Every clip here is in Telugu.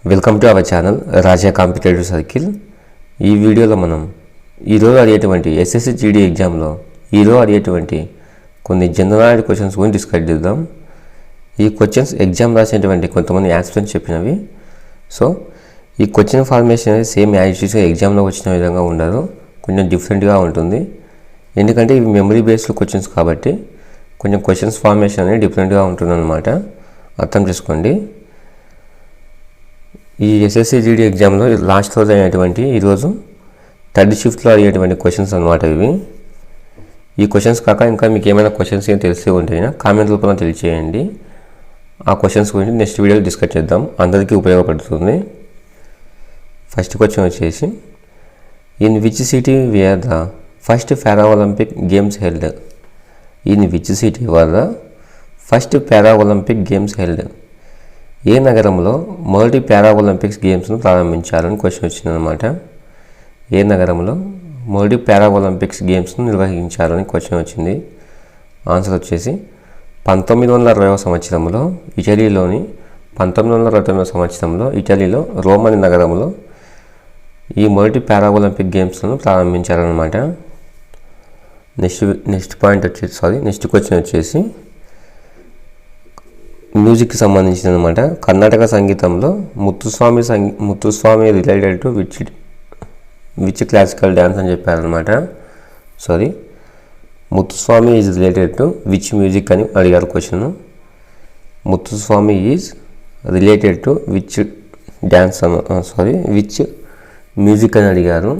Welcome to our channel Raja competitive circle. ఈ వీడియోలో మనం ఈరోజు అడిగేటువంటి ఎస్ఎస్సి జీడీ ఎగ్జామ్లో ఈరోజు అడిగేటువంటి కొన్ని జనరల్ క్వశ్చన్స్ గురించి డిస్కస్ చేద్దాం. ఈ క్వశ్చన్స్ ఎగ్జామ్ రాసేటువంటి కొంతమంది యాస్పిరెంట్స్ చెప్పినవి. సో ఈ క్వశ్చన్ ఫార్మేషన్ అనేది సేమ్ యాజిటీస్గా ఎగ్జామ్లో వచ్చిన విధంగా ఉండదు, కొంచెం డిఫరెంట్గా ఉంటుంది. ఎందుకంటే ఇవి మెమరీ బేస్డ్ క్వశ్చన్స్ కాబట్టి కొంచెం క్వశ్చన్స్ ఫార్మేషన్ అనేది డిఫరెంట్గా ఉంటుందన్నమాట. అర్థం చేసుకోండి. ఈ ఎస్ఎస్సి జీడీ ఎగ్జామ్లో లాస్ట్ రోజు అయినటువంటి ఈరోజు థర్డ్ షిఫ్ట్లో అడిగేటువంటి క్వశ్చన్స్ అనమాట ఇవి. ఈ క్వశ్చన్స్ కాక ఇంకా మీకు ఏమైనా క్వశ్చన్స్ ఏం తెలిసి ఉంటే కామెంట్ రూపంలో తెలియచేయండి. ఆ క్వశ్చన్స్ గురించి నెక్స్ట్ వీడియోలో డిస్కస్ చేద్దాం, అందరికీ ఉపయోగపడుతుంది. ఫస్ట్ క్వశ్చన్ వచ్చేసి, in which city where the first para Olympic games held? In which city were the first para Olympic games held? ఏ నగరంలో మొదటి పారా ఒలింపిక్స్ గేమ్స్ను ప్రారంభించాలని క్వశ్చన్ వచ్చిందనమాట. ఏ నగరంలో మొదటి పారా ఒలింపిక్స్ గేమ్స్ను నిర్వహించాలని క్వశ్చన్ వచ్చింది. ఆన్సర్ వచ్చేసి 1920వ సంవత్సరంలో ఇటలీలోని 1929వ సంవత్సరంలో ఇటలీలో రోమ్ అనే నగరంలో ఈ మొదటి పారా ఒలింపిక్ గేమ్స్ను ప్రారంభించారనమాట. నెక్స్ట్ క్వశ్చన్ వచ్చేసి మ్యూజిక్కి సంబంధించింది అనమాట. కర్ణాటక సంగీతంలో Muthuswami related to which classical dance అని చెప్పారనమాట. Muthuswami is related to which music అని అడిగారు question. Muthuswami is related to which dance which music అని అడిగారు.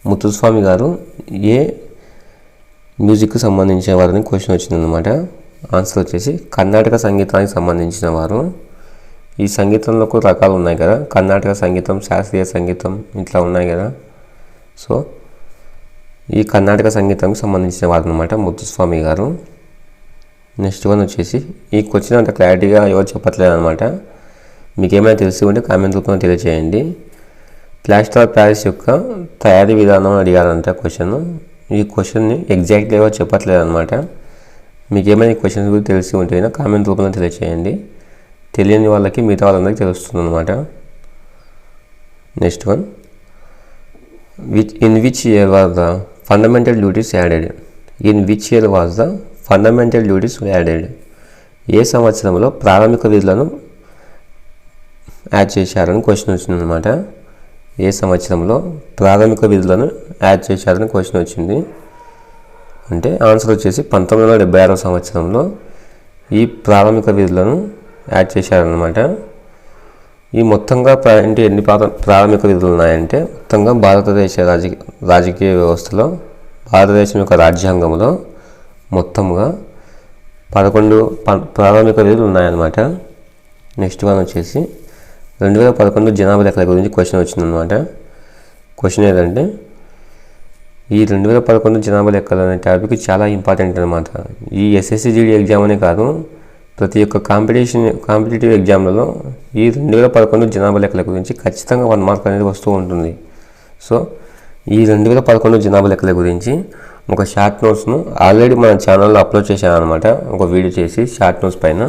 ముత్తుస్వామి గారు ఏ మ్యూజిక్కి సంబంధించిన వారని క్వశ్చన్ వచ్చిందనమాట. ఆన్సర్ వచ్చేసి కర్ణాటక సంగీతానికి సంబంధించిన వారు. ఈ సంగీతంలో కూడా రకాలు ఉన్నాయి కదా, కర్ణాటక సంగీతం, శాస్త్రీయ సంగీతం ఇట్లా ఉన్నాయి కదా. సో ఈ కర్ణాటక సంగీతానికి సంబంధించిన వారు అనమాట ముత్తుస్వామి గారు. నెక్స్ట్ వన్ వచ్చేసి, ఈ క్వశ్చన్ అంత క్లారిటీగా ఎవరు చెప్పట్లేదు అనమాట. మీకు ఏమైనా తెలిసి ఉంటే కామెంట్ రూపంలో తెలియజేయండి. ప్లాస్టర్ ఆఫ్ ప్యారిస్ యొక్క తయారీ విధానం అడిగారంట క్వశ్చన్. ఈ క్వశ్చన్ని ఎగ్జాక్ట్గా ఎవరు చెప్పట్లేదు అనమాట. మీకు ఏమైనా క్వశ్చన్స్ గురించి తెలిసి ఉంటే కామెంట్ రూపంలో తెలియచేయండి. తెలియని వాళ్ళకి మిగతా వాళ్ళందరికీ తెలుస్తుంది అనమాట. Next one, in which year was the fundamental duties added? In which year was the fundamental duties added? ఏ సంవత్సరంలో ప్రాథమిక విధులను యాడ్ చేశారని క్వశ్చన్ వచ్చిందనమాట. ఏ సంవత్సరంలో ప్రాథమిక విధులను యాడ్ చేశారని క్వశ్చన్ వచ్చింది. అంటే ఆన్సర్ వచ్చేసి 1976వ సంవత్సరంలో ఈ ప్రాథమిక విధులను యాడ్ చేశారనమాట. ఈ మొత్తంగా ఎన్ని ప్రాథమిక విధులు ఉన్నాయంటే, మొత్తంగా భారతదేశ రాజకీయ వ్యవస్థలో, భారతదేశం యొక్క రాజ్యాంగంలో మొత్తంగా 11 ప్రాథమిక విధులు ఉన్నాయన్నమాట. నెక్స్ట్ వన్ వచ్చేసి 2011 జనాభా లెక్కల గురించి క్వశ్చన్ వచ్చిందనమాట. క్వశ్చన్ ఏంటంటే, ఈ 2011 జనాభా లెక్కలు అనే టాపిక్ చాలా ఇంపార్టెంట్ అనమాట. ఈ ఎస్ఎస్సి జీడీ ఎగ్జామ్ అనే కాదు, ప్రతి ఒక్క కాంపిటేటివ్ ఎగ్జామ్లలో ఈ 2011 జనాభా లెక్కల గురించి ఖచ్చితంగా 1 మార్క్ అనేది వస్తూ ఉంటుంది. సో ఈ 2011 జనాభా లెక్కల గురించి ఒక షార్ట్ నోట్స్ను ఆల్రెడీ మన ఛానల్లో అప్లోడ్ చేశాను అనమాట, ఒక వీడియో చేసి షార్ట్ నోట్స్ పైన.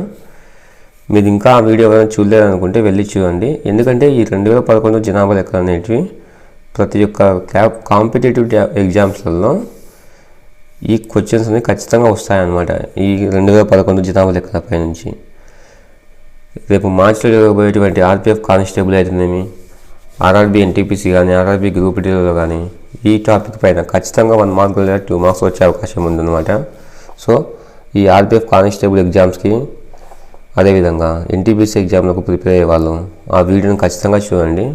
మీరు ఇంకా ఆ వీడియో ఏమైనా చూడలేదనుకుంటే వెళ్ళి చూడండి. ఎందుకంటే ఈ 2011 జనాభా లెక్కలు అనేటివి ప్రతి ఒక్క కాంపిటేటివ్ ఎగ్జామ్స్లలో ఈ క్వశ్చన్స్ అనేవి ఖచ్చితంగా వస్తాయన్నమాట. ఈ 2011 జనాభా లెక్కలపై నుంచి రేపు మార్చిలో జరగబోయేటువంటి ఆర్పిఎఫ్ కానిస్టేబుల్ అయితేనేమి, ఆర్ఆర్బీ ఎన్టీపీసీ కానీ, ఆర్ఆర్బీ గ్రూప్ డీలో కానీ ఈ టాపిక్ పైన ఖచ్చితంగా 1 మార్క్ లేదా 2 మార్క్స్ వచ్చే అవకాశం ఉందన్నమాట. సో ఈ ఆర్పిఎఫ్ కానిస్టేబుల్ ఎగ్జామ్స్కి, అదేవిధంగా ఎన్టీపీసీ ఎగ్జామ్లకు ప్రిపేర్ అయ్యే వాళ్ళు ఆ వీడియోని ఖచ్చితంగా చూడండి.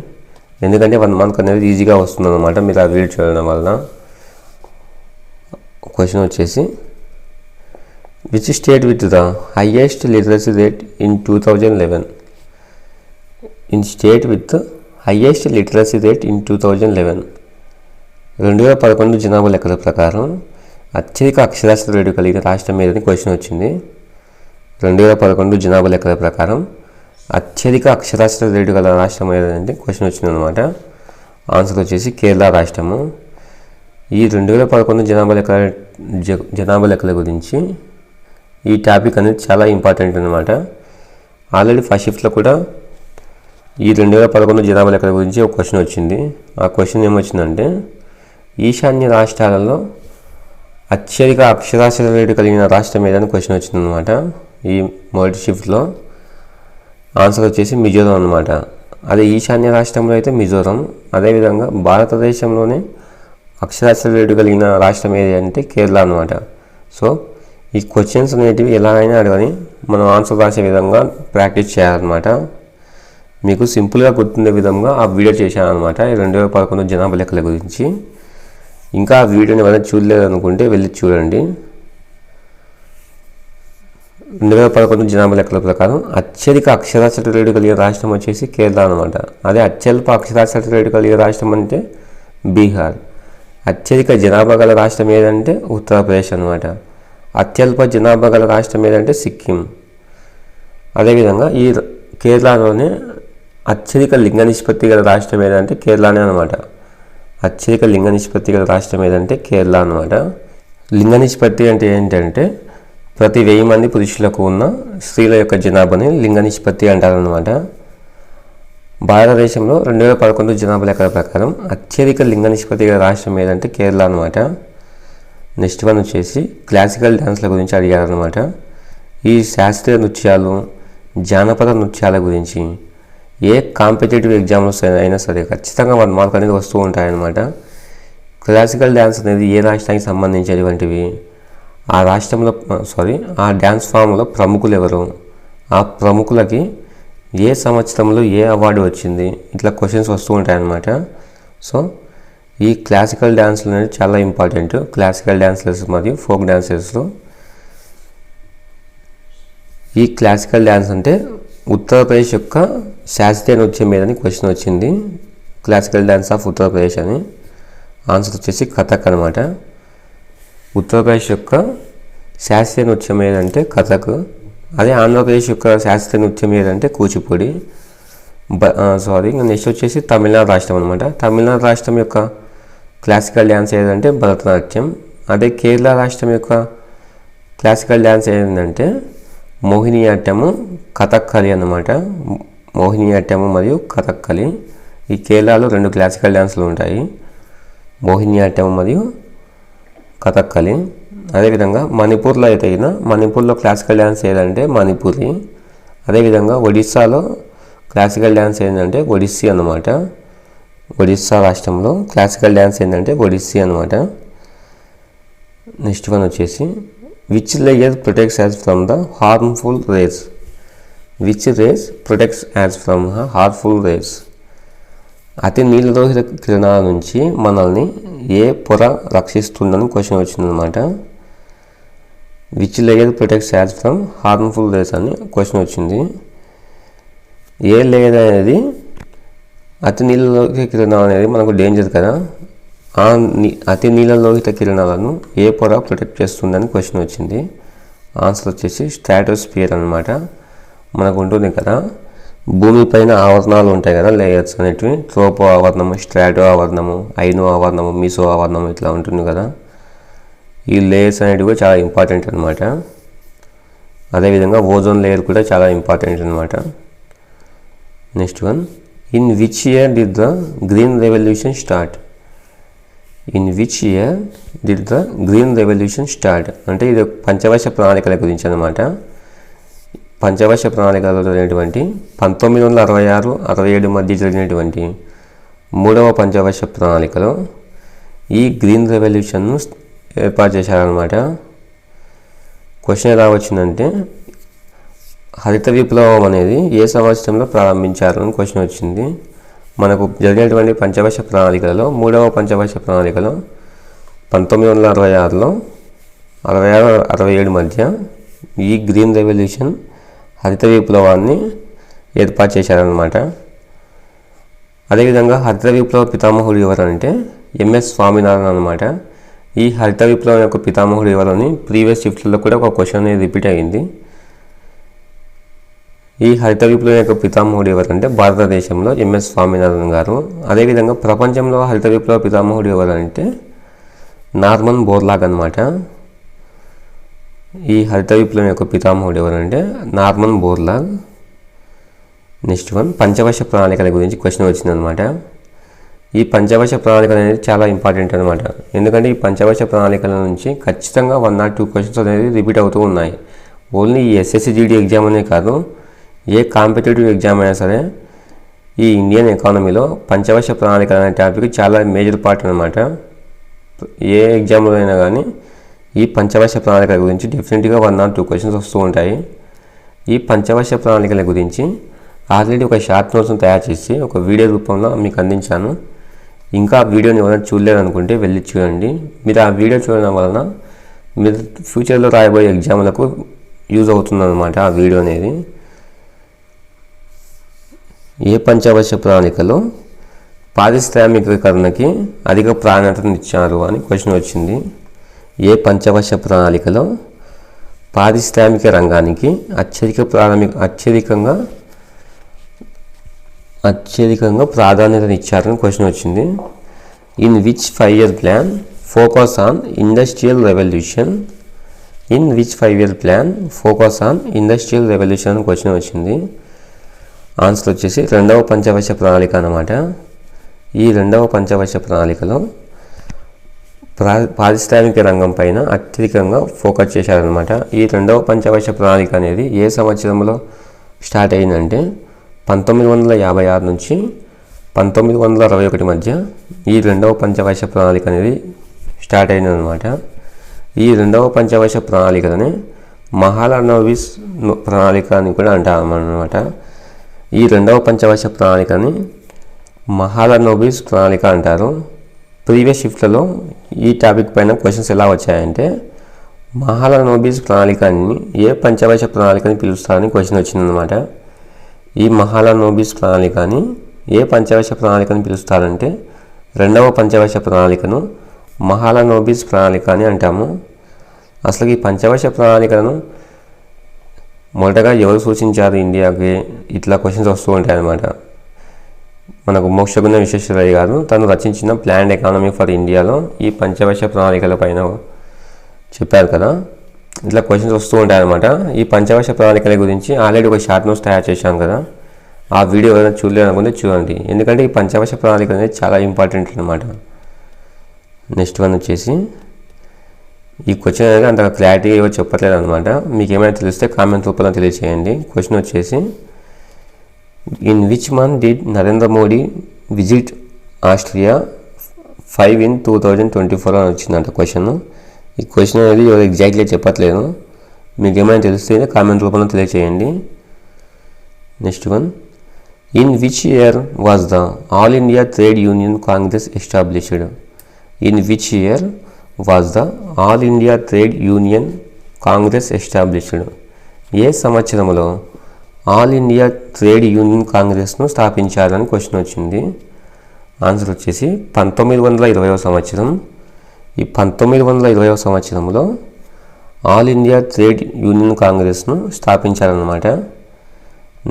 ఎందుకంటే 1 మార్క్ అనేది ఈజీగా వస్తుందన్నమాట మీరు ఆ వీడియో చూడడం వల్ల. క్వశ్చన్ వచ్చేసి, which state with the highest literacy rate in 2011? In state with highest literacy rate in 2011. 2011 జనాభా లెక్కల ప్రకారం అత్యధిక అక్షరాస్యత రేటు కలిగిన రాష్ట్రం ఏదని క్వశ్చన్ వచ్చింది. 2011 జనాభా లెక్కల ప్రకారం అత్యధిక అక్షరాస్యత రేటు గల రాష్ట్రం ఏదంటే క్వశ్చన్ వచ్చిందనమాట. ఆన్సర్ వచ్చేసి కేరళ రాష్ట్రము. ఈ 2011 జనాభా లెక్కల గురించి ఈ టాపిక్ అనేది చాలా ఇంపార్టెంట్ అనమాట. ఆల్రెడీ ఫస్ట్ షిఫ్ట్లో కూడా ఈ 2011 జనాభా లెక్కల గురించి ఒక క్వశ్చన్ వచ్చింది. ఆ క్వశ్చన్ ఏమొచ్చిందంటే, ఈశాన్య రాష్ట్రాలలో అత్యధిక అక్షరాస్యత రేటు కలిగిన రాష్ట్రం ఏదని క్వశ్చన్ వచ్చిందనమాట. ఈ మొదటి షిఫ్ట్లో ఆన్సర్ వచ్చేసి మిజోరం అనమాట. అదే ఈశాన్య రాష్ట్రంలో అయితే మిజోరం. అదేవిధంగా భారతదేశంలోనే అక్షరాస్యత రేటు కలిగిన రాష్ట్రం ఏది అంటే కేరళ అనమాట. సో ఈ క్వశ్చన్స్ అనేటివి ఎలాగైనా అడగని మనం ఆన్సర్ రాసే విధంగా ప్రాక్టీస్ చేయాలన్నమాట. మీకు సింపుల్గా గుర్తుండే విధంగా ఆ వీడియో చేశాను అనమాట, 2011 జనాభా లెక్కల గురించి. ఇంకా ఆ వీడియోని ఏమైనా చూడలేదనుకుంటే వెళ్ళి చూడండి. 2011 జనాభా లెక్కల ప్రకారం అత్యధిక అక్షరాస్యత రేటు కలిగిన రాష్ట్రం వచ్చేసి కేరళ అనమాట. అదే అత్యల్ప అక్షరాస్యత రేటు కలిగిన రాష్ట్రం అంటే బీహార్. అత్యధిక జనాభా గల రాష్ట్రం ఏదంటే ఉత్తరప్రదేశ్ అనమాట. అత్యల్ప జనాభా గల రాష్ట్రం ఏదంటే సిక్కిం. అదేవిధంగా ఈ కేరళలోనే అత్యధిక లింగ నిష్పత్తి గల రాష్ట్రం ఏదంటే కేరళనే అనమాట. అత్యధిక లింగ నిష్పత్తి గల రాష్ట్రం ఏదంటే కేరళ అనమాట. లింగ నిష్పత్తి అంటే ఏంటంటే ప్రతి 1000 మంది పురుషులకు ఉన్న స్త్రీల యొక్క జనాభాని లింగ నిష్పత్తి అంటారనమాట. భారతదేశంలో 2011 జనాభా లెక్కల ప్రకారం అత్యధిక లింగ నిష్పత్తి గల రాష్ట్రం ఏదంటే కేరళ అనమాట. నెక్స్ట్ వన్ వచ్చేసి క్లాసికల్ డ్యాన్స్ల గురించి అడిగారనమాట. ఈ శాస్త్రీయ నృత్యాలు, జానపద నృత్యాల గురించి ఏ కాంపిటేటివ్ ఎగ్జామ్లో అయినా సరే ఖచ్చితంగా 1 మార్క్ అనేది వస్తూ ఉంటాయన్నమాట. క్లాసికల్ డ్యాన్స్ అనేది ఏ రాష్ట్రానికి సంబంధించినటువంటివి, ఆ రాష్ట్రంలో ఆ డ్యాన్స్ ఫామ్లో ప్రముఖులు ఎవరు, ఆ ప్రముఖులకి ఏ సంవత్సరంలో ఏ అవార్డు వచ్చింది, ఇట్లా క్వశ్చన్స్ వస్తూ ఉంటాయన్నమాట. సో ఈ క్లాసికల్ డ్యాన్స్లు అనేది చాలా ఇంపార్టెంట్. క్లాసికల్ డ్యాన్సెస్ మరియు ఫోక్ డ్యాన్సెస్లో ఈ క్లాసికల్ డ్యాన్స్ అంటే ఉత్తరప్రదేశ్ యొక్క శాస్త్రీయ నృత్యం మీదని క్వశ్చన్ వచ్చింది. క్లాసికల్ డ్యాన్స్ ఆఫ్ ఉత్తరప్రదేశ్ అని. ఆన్సర్ వచ్చేసి కథక్ అనమాట. ఉత్తరప్రదేశ్ యొక్క శాస్త్రీయ నృత్యం ఏదంటే కథక్. అదే ఆంధ్రప్రదేశ్ యొక్క శాస్త్రీయ నృత్యం ఏదంటే కూచిపూడి. నెక్స్ట్ వచ్చేసి తమిళనాడు రాష్ట్రం అనమాట. తమిళనాడు రాష్ట్రం యొక్క క్లాసికల్ డ్యాన్స్ ఏదంటే భరతనాట్యం. అదే కేరళ రాష్ట్రం యొక్క క్లాసికల్ డ్యాన్స్ ఏంటంటే మోహినియాట్టము, కథక్కలి అన్నమాట. మోహినియాట్టము మరియు కథక్కలి. ఈ కేరళలో 2 క్లాసికల్ డ్యాన్సులు ఉంటాయి, మోహినియాట్టము మరియు కథక్కలి. అదేవిధంగా మణిపూర్లో అయితే మణిపూర్లో క్లాసికల్ డ్యాన్స్ ఏదంటే మణిపూరి. అదేవిధంగా ఒడిస్సాలో క్లాసికల్ డ్యాన్స్ ఏంటంటే ఒడిస్సీ అన్నమాట. ఒడిస్సా రాష్ట్రంలో క్లాసికల్ డ్యాన్స్ ఏంటంటే ఒడిస్సీ అనమాట. నెక్స్ట్ వన్ వచ్చేసి which layer protects us from the harmful rays. Which rays protects us from harmful rays. అతి నీలలోహిత కిరణాల నుంచి మనల్ని ఏ పొర రక్షిస్తుందని క్వశ్చన్ వచ్చిందనమాట. Which layer protects us from harmful rays అని క్వశ్చన్ వచ్చింది. ఏ లేయర్ అనేది అతి నీలలోహిత కిరణాలు అనేది మనకు డేంజర్ కదా, అతి నీలలోహిత కిరణాలను ఏ పొర ప్రొటెక్ట్ చేస్తుందని క్వశ్చన్ వచ్చింది. ఆన్సర్ వచ్చేసి స్ట్రాటోస్ఫియర్ అనమాట. మనకు ఉంటుంది కదా భూమిపైన ఆవరణాలు ఉంటాయి కదా, లేయర్స్ అనేటివి. ట్రోపో ఆవరణము, స్ట్రాటో ఆవరణము, ఐనో ఆవరణము, మీసో ఆవరణము ఇట్లా ఉంటుంది కదా. ఈ లేయర్స్ అనేటివి కూడా చాలా ఇంపార్టెంట్ అనమాట. అదేవిధంగా ఓజోన్ లేయర్ కూడా చాలా ఇంపార్టెంట్ అనమాట. Next one, in which year did the green revolution start. In which year did the green revolution start అంటే ఇది పంచవర్ష ప్రణాళికల గురించి అనమాట. పంచవర్ష ప్రణాళికలో జరిగినటువంటి 1966-67 మధ్య జరిగినటువంటి 3వ పంచవర్ష ప్రణాళికలో ఈ గ్రీన్ రెవల్యూషన్ను ఏర్పాటు చేశారనమాట. క్వశ్చన్ ఎలా వచ్చిందంటే హరిత విప్లవం అనేది ఏ సంవత్సరంలో ప్రారంభించారు అని క్వశ్చన్ వచ్చింది. మనకు జరిగినటువంటి పంచవర్ష ప్రణాళికలలో 3వ పంచవర్ష ప్రణాళికలో 1966లో 66-67 మధ్య ఈ గ్రీన్ రెవల్యూషన్ హరిత విప్లవాన్ని ఏర్పాటు చేశారనమాట. అదేవిధంగా హరిత విప్లవ పితామహుడు ఎవరంటే ఎంఎస్ స్వామినాథన్ అనమాట. ఈ హరిత విప్లవం యొక్క పితామహుడు ఎవరని ప్రీవియస్ షిఫ్ట్లలో కూడా ఒక క్వశ్చన్ అనేది రిపీట్ అయింది. ఈ హరిత విప్లవం యొక్క పితామహుడు ఎవరంటే భారతదేశంలో ఎంఎస్ స్వామినాథన్ గారు. అదేవిధంగా ప్రపంచంలో హరిత విప్లవ పితామహుడు ఎవరంటే నార్మన్ బోర్లాగ్ అనమాట. ఈ హరిత విప్లవం యొక్క పితామహుడు ఎవరంటే నార్మన్ బోర్లాగ్. నెక్స్ట్ వన్ పంచవర్ష ప్రణాళికల గురించి క్వశ్చన్ వచ్చిందనమాట. ఈ పంచవర్ష ప్రణాళికలు అనేది చాలా ఇంపార్టెంట్ అనమాట. ఎందుకంటే ఈ పంచవర్ష ప్రణాళికల నుంచి ఖచ్చితంగా 1 or 2 క్వశ్చన్స్ అనేది రిపీట్ అవుతూ ఉన్నాయి. ఓన్లీ ఈ SSC/GD ఎగ్జామ్ అనే కాదు, ఏ కాంపిటేటివ్ ఎగ్జామ్ అయినా సరే ఈ ఇండియన్ ఎకానమీలో పంచవర్ష ప్రణాళిక అనే టాపిక్ చాలా మేజర్ పార్ట్ అనమాట. ఏ ఎగ్జామ్లో అయినా కానీ ఈ పంచవర్ష ప్రణాళికల గురించి డెఫినెట్గా 1 or 2 క్వశ్చన్స్ వస్తూ ఉంటాయి. ఈ పంచవర్ష ప్రణాళికల గురించి ఆల్రెడీ ఒక షార్ట్ నోట్స్ను తయారు చేసి ఒక వీడియో రూపంలో మీకు అందించాను. ఇంకా ఆ వీడియోని ఎవరైనా చూడలేదనుకుంటే వెళ్ళి చూడండి. మీరు ఆ వీడియో చూడడం వలన మీరు ఫ్యూచర్లో రాయబోయే ఎగ్జామ్లకు యూజ్ అవుతుందన్నమాట ఆ వీడియో అనేది. ఏ పంచవర్ష ప్రణాళికలో పారిశ్రామికీకరణకి అధిక ప్రాధాన్యతనిచ్చారు అని క్వశ్చన్ వచ్చింది. ఏ పంచవర్ష ప్రణాళికలో పారిశ్రామిక రంగానికి అత్యధికంగా ప్రాధాన్యతనిచ్చారని క్వశ్చన్ వచ్చింది. In which 5-year plan focus on industrial revolution? In which 5-year plan focus on industrial revolution అని క్వశ్చన్ వచ్చింది. ఆన్సర్ వచ్చేసి 2వ పంచవర్ష ప్రణాళిక అన్నమాట. ఈ 2వ పంచవర్ష ప్రణాళికలో పారిశ్రామిక రంగం పైన అత్యధికంగా ఫోకస్ చేశారనమాట. ఈ 2వ పంచవర్ష ప్రణాళిక అనేది ఏ సంవత్సరంలో స్టార్ట్ అయిందంటే 1956 నుంచి 1961 మధ్య ఈ 2వ పంచవర్ష ప్రణాళిక అనేది స్టార్ట్ అయిందనమాట. ఈ 2వ పంచవర్ష ప్రణాళికనే మహాలనోబిస్ ప్రణాళిక అని కూడా అంటామన్నమాట. ఈ 2వ పంచవర్ష ప్రణాళికని మహాలనోబిస్ ప్రణాళిక అంటారు. ప్రీవియస్ షిఫ్ట్లలో ఈ టాపిక్ పైన క్వశ్చన్స్ ఎలా వచ్చాయంటే మహాలనోబిస్ ప్రణాళికని ఏ పంచవర్ష ప్రణాళికని పిలుస్తారని క్వశ్చన్ వచ్చిందనమాట. ఈ మహాలనోబిస్ ప్రణాళికని ఏ పంచవర్ష ప్రణాళికని పిలుస్తారంటే 2వ పంచవర్ష ప్రణాళికను మహాలనోబిస్ ప్రణాళిక అని అంటాము. అసలు ఈ పంచవర్ష ప్రణాళికలను మొదటగా ఎవరు సూచించారు ఇండియాకి, ఇట్లా క్వశ్చన్స్ వస్తూ ఉంటాయి అన్నమాట. మనకు మోక్షగుణ విశ్వేశ్వరయ్య గారు తను రచించిన ప్లాన్డ్ ఎకానమీ ఫర్ ఇండియాలో ఈ పంచవర్ష ప్రణాళికల పైన చెప్పారు కదా, ఇట్లా క్వశ్చన్స్ వస్తూ ఉంటాయి అన్నమాట. ఈ పంచవర్ష ప్రణాళికల గురించి ఆల్రెడీ ఒక షార్ట్ నోట్స్ తయారు చేశాం కదా, ఆ వీడియో ఎవరైనా చూడలేదనుకుంటే చూడండి. ఎందుకంటే ఈ పంచవర్ష ప్రణాళిక అనేది చాలా ఇంపార్టెంట్ అనమాట. నెక్స్ట్ వన్ వచ్చేసి ఈ క్వశ్చన్ అనేది అంత క్లారిటీగా ఎవరు చెప్పట్లేదు అనమాట. మీకు ఏమైనా తెలిస్తే కామెంట్ రూపంలో తెలియజేయండి. క్వశ్చన్ వచ్చేసి in which month did Narendra Modi visit Austria 5 in 2024 అని వచ్చిందంట క్వశ్చన్. ఈ క్వశ్చన్ అనేది ఎవరు ఎగ్జాక్ట్లీ చెప్పట్లేదు. మీకు ఏమైనా తెలిస్తే కామెంట్ రూపంలో తెలియజేయండి. Next one in which year was the All India trade Union Congress established? In which year was the All India trade Union Congress established? ఏ సంవత్సరంలో ఆల్ ఇండియా ట్రేడ్ యూనియన్ కాంగ్రెస్ను స్థాపించారని క్వశ్చన్ వచ్చింది. ఆన్సర్ వచ్చేసి 1920వ సంవత్సరం. ఈ 1920వ సంవత్సరంలో ఆల్ ఇండియా ట్రేడ్ యూనియన్ కాంగ్రెస్ను స్థాపించారన్నమాట.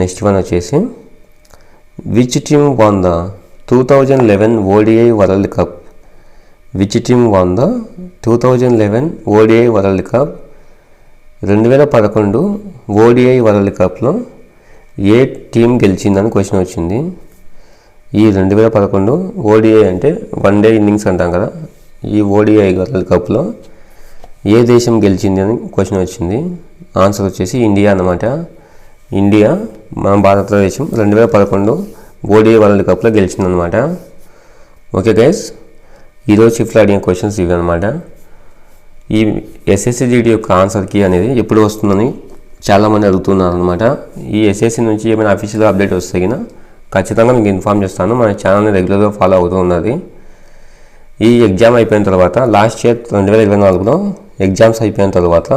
నెక్స్ట్ వన్ వచ్చేసి which team won the 2011 ODI world cup? Which team won the 2011 ODI world cup? 2011 ODI world కప్లో ఏ టీం గెలిచిందని క్వశ్చన్ వచ్చింది. ఈ 2011 ODI అంటే 1 day ఇన్నింగ్స్ అంటాం కదా, ఈ ODI వరల్డ్ కప్లో ఏ దేశం గెలిచింది అని క్వశ్చన్ వచ్చింది. ఆన్సర్ వచ్చేసి ఇండియా అన్నమాట. ఇండియా మన భారతదేశం 2011 ODI వరల్డ్ కప్లో గెలిచిందనమాట. ఓకే గైస్, ఈరోజు షిఫ్ట్లో అడిగిన క్వశ్చన్స్ ఇవి అనమాట. ఈ SSC/GD యొక్క ఆన్సర్ కీ అనేది ఎప్పుడు వస్తుందని చాలామంది అడుగుతున్నారు అనమాట. ఈ SSC నుంచి ఏమైనా అఫీషియల్ అప్డేట్ వస్తే కన్నా ఖచ్చితంగా మీకు ఇన్ఫామ్ చేస్తాను. మన ఛానల్ని రెగ్యులర్గా ఫాలో అవుతూ ఉన్నది. ఈ ఎగ్జామ్ అయిపోయిన తర్వాత లాస్ట్ ఇయర్ 2024లో ఎగ్జామ్స్ అయిపోయిన తర్వాత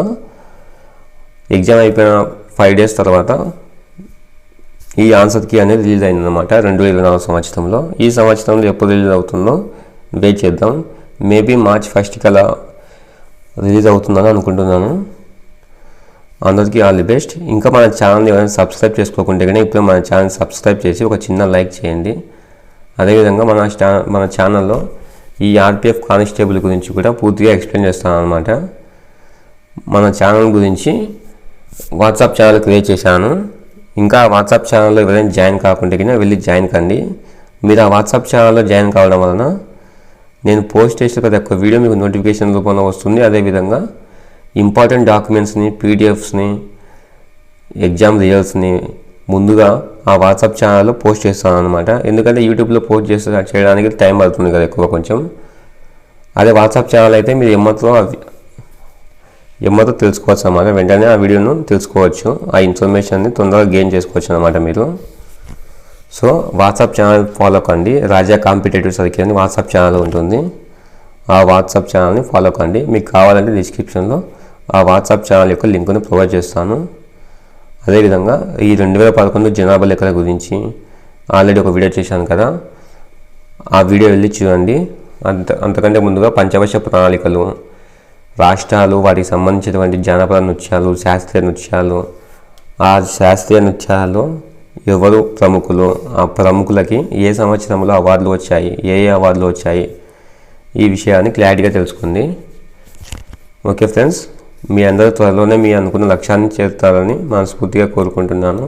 ఎగ్జామ్ అయిపోయిన 5 days తర్వాత ఈ ఆన్సర్ కీ అనేది రిలీజ్ అయిందనమాట 2024 సంవత్సరంలో. ఈ సంవత్సరంలో ఎప్పుడు రిలీజ్ అవుతుందో వెయిట్ చేద్దాం. మేబీ March 1st కల్లా రిలీజ్ అవుతుందని అనుకుంటున్నాను. అందరికీ ఆల్ ది బెస్ట్. ఇంకా మన ఛానల్ని ఎవరైనా సబ్స్క్రైబ్ చేసుకోకుంటే కానీ ఇప్పుడు మన ఛానల్ సబ్స్క్రైబ్ చేసి ఒక చిన్న లైక్ చేయండి. అదేవిధంగా మన ఛానల్లో ఈ RPF కానిస్టేబుల్ గురించి కూడా పూర్తిగా ఎక్స్ప్లెయిన్ చేస్తాను అనమాట. మన ఛానల్ గురించి వాట్సాప్ ఛానల్ క్రియేట్ చేశాను. ఇంకా వాట్సాప్ ఛానల్లో ఎవరైనా జాయిన్ కాకుంటే కన్నా వెళ్ళి జాయిన్ కండి. మీరు ఆ వాట్సాప్ ఛానల్లో జాయిన్ కావడం వలన నేను పోస్ట్ చేసే ప్రతి ఒక్క వీడియో మీకు నోటిఫికేషన్ రూపంలో వస్తుంది. అదేవిధంగా ఇంపార్టెంట్ డాక్యుమెంట్స్ని, పీడిఎఫ్స్ని, ఎగ్జామ్ రిజల్ట్స్ని ముందుగా ఆ వాట్సాప్ ఛానల్లో పోస్ట్ చేస్తాను అనమాట. ఎందుకంటే యూట్యూబ్లో పోస్ట్ చేయడానికి టైం పడుతుంది కదా ఎక్కువ కొంచెం. అదే వాట్సాప్ ఛానల్ అయితే మీరు ఎమ్మతో తెలుసుకోవచ్చు అన్నమాట. వెంటనే ఆ వీడియోను తెలుసుకోవచ్చు, ఆ ఇన్ఫర్మేషన్ని తొందరగా గెయిన్ చేసుకోవచ్చు అన్నమాట మీరు. సో వాట్సాప్ ఛానల్ ఫాలో కండి. రాజా కాంపిటేటివ్ సర్కిల్ అని వాట్సాప్ ఛానల్ ఉంటుంది. ఆ వాట్సాప్ ఛానల్ని ఫాలో కండి. మీకు కావాలంటే డిస్క్రిప్షన్లో ఆ వాట్సాప్ ఛానల్ యొక్క లింక్ను ప్రొవైడ్ చేస్తాను. అదేవిధంగా ఈ 2011 జనాభా లెక్కల గురించి ఆల్రెడీ ఒక వీడియో చేశాను కదా, ఆ వీడియో వెళ్ళి చూడండి. అంతకంటే ముందుగా పంచవర్ష ప్రణాళికలు, రాష్ట్రాలు, వాటికి సంబంధించినటువంటి జానపద నృత్యాలు, శాస్త్రీయ నృత్యాలు, ఆ శాస్త్రీయ నృత్యాల్లో ఎవరు ప్రముఖులు, ఆ ప్రముఖులకి ఏ సంవత్సరంలో అవార్డులు వచ్చాయి, ఏ అవార్డులు వచ్చాయి, ఈ విషయాన్ని క్లారిటీగా తెలుసుకుంది. ఓకే ఫ్రెండ్స్, మీ అందరూ త్వరలోనే మీ అనుకున్న లక్ష్యాన్ని చేరుతారని మనస్ఫూర్తిగా కోరుకుంటున్నాను.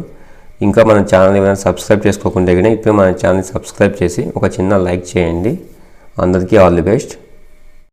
ఇంకా మన ఛానల్ ఏమైనా సబ్స్క్రైబ్ చేసుకోకుంటే కానీ ఇప్పుడు మన ఛానల్ని సబ్స్క్రైబ్ చేసి ఒక చిన్న లైక్ చేయండి. అందరికీ ఆల్ ది బెస్ట్.